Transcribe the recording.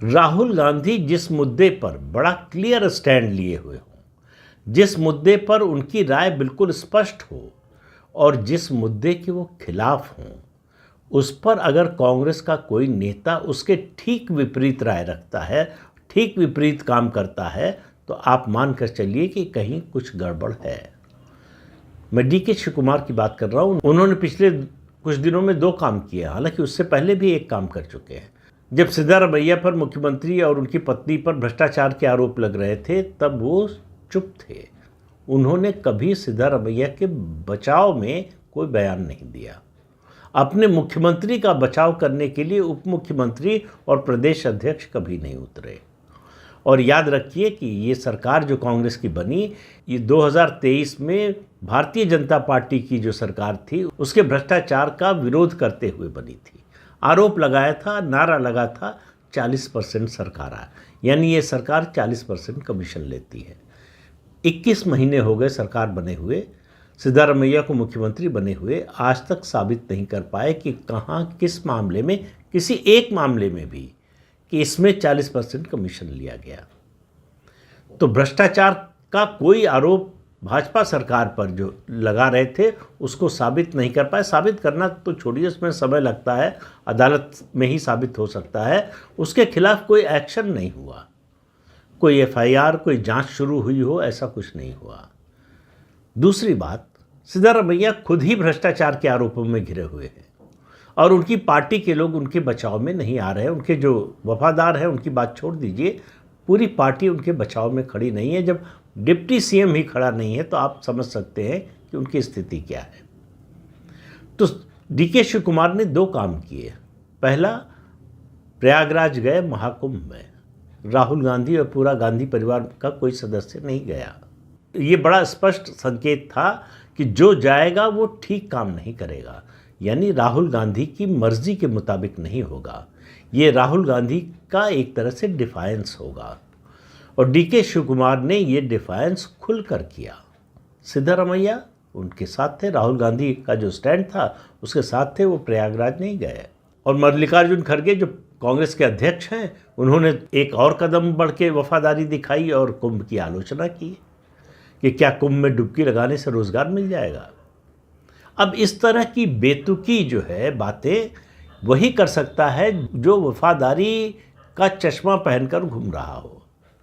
राहुल गांधी जिस मुद्दे पर बड़ा क्लियर स्टैंड लिए हुए हों, जिस मुद्दे पर उनकी राय बिल्कुल स्पष्ट हो और जिस मुद्दे के वो खिलाफ हों, उस पर अगर कांग्रेस का कोई नेता उसके ठीक विपरीत राय रखता है, ठीक विपरीत काम करता है, तो आप मानकर चलिए कि कहीं कुछ गड़बड़ है। मैं डी के शिव कुमार की बात कर रहा हूँ। उन्होंने पिछले कुछ दिनों में 2 काम किए, हालांकि उससे पहले भी एक काम कर चुके हैं। जब सिद्धारमैया पर मुख्यमंत्री और उनकी पत्नी पर भ्रष्टाचार के आरोप लग रहे थे, तब वो चुप थे। उन्होंने कभी सिद्धारमैया के बचाव में कोई बयान नहीं दिया। अपने मुख्यमंत्री का बचाव करने के लिए उप मुख्यमंत्री और प्रदेश अध्यक्ष कभी नहीं उतरे। और याद रखिए कि ये सरकार जो कांग्रेस की बनी, ये 2023 में भारतीय जनता पार्टी की जो सरकार थी, उसके भ्रष्टाचार का विरोध करते हुए बनी थी। आरोप लगाया था, नारा लगा था 40% सरकार आए, यानी ये सरकार 40% कमीशन लेती है। 21 महीने हो गए सरकार बने हुए, सिद्धारमैया को मुख्यमंत्री बने हुए, आज तक साबित नहीं कर पाए कि कहाँ, किस मामले में, किसी एक मामले में भी कि इसमें 40% कमीशन लिया गया। तो भ्रष्टाचार का कोई आरोप भाजपा सरकार पर जो लगा रहे थे, उसको साबित नहीं कर पाए। साबित करना तो छोड़िए, उसमें समय लगता है, अदालत में ही साबित हो सकता है। उसके खिलाफ कोई एक्शन नहीं हुआ, कोई एफआईआर, कोई जांच शुरू हुई हो, ऐसा कुछ नहीं हुआ। दूसरी बात, सिद्धारमैया खुद ही भ्रष्टाचार के आरोपों में घिरे हुए हैं और उनकी पार्टी के लोग उनके बचाव में नहीं आ रहे हैं। उनके जो वफादार हैं, उनकी बात छोड़ दीजिए, पूरी पार्टी उनके बचाव में खड़ी नहीं है। जब डिप्टी सीएम ही खड़ा नहीं है, तो आप समझ सकते हैं कि उनकी स्थिति क्या है। तो डी के शिव कुमार ने 2 काम किए। पहला, प्रयागराज गए महाकुंभ में, राहुल गांधी और पूरा गांधी परिवार का कोई सदस्य नहीं गया। ये बड़ा स्पष्ट संकेत था कि जो जाएगा वो ठीक काम नहीं करेगा, यानी राहुल गांधी की मर्जी के मुताबिक नहीं होगा। ये राहुल गांधी का एक तरह से डिफायंस होगा, और डी के शिव कुमार ने ये डिफायंस खुलकर किया। सिद्धारमैया उनके साथ थे, राहुल गांधी का जो स्टैंड था उसके साथ थे, वो प्रयागराज नहीं गए। और मल्लिकार्जुन खड़गे जो कांग्रेस के अध्यक्ष हैं, उन्होंने एक और कदम बढ़ के वफादारी दिखाई और कुंभ की आलोचना की कि क्या कुंभ में डुबकी लगाने से रोजगार मिल जाएगा। अब इस तरह की बेतुकी जो है बातें, वही कर सकता है जो वफादारी का चश्मा पहनकर घूम रहा हो।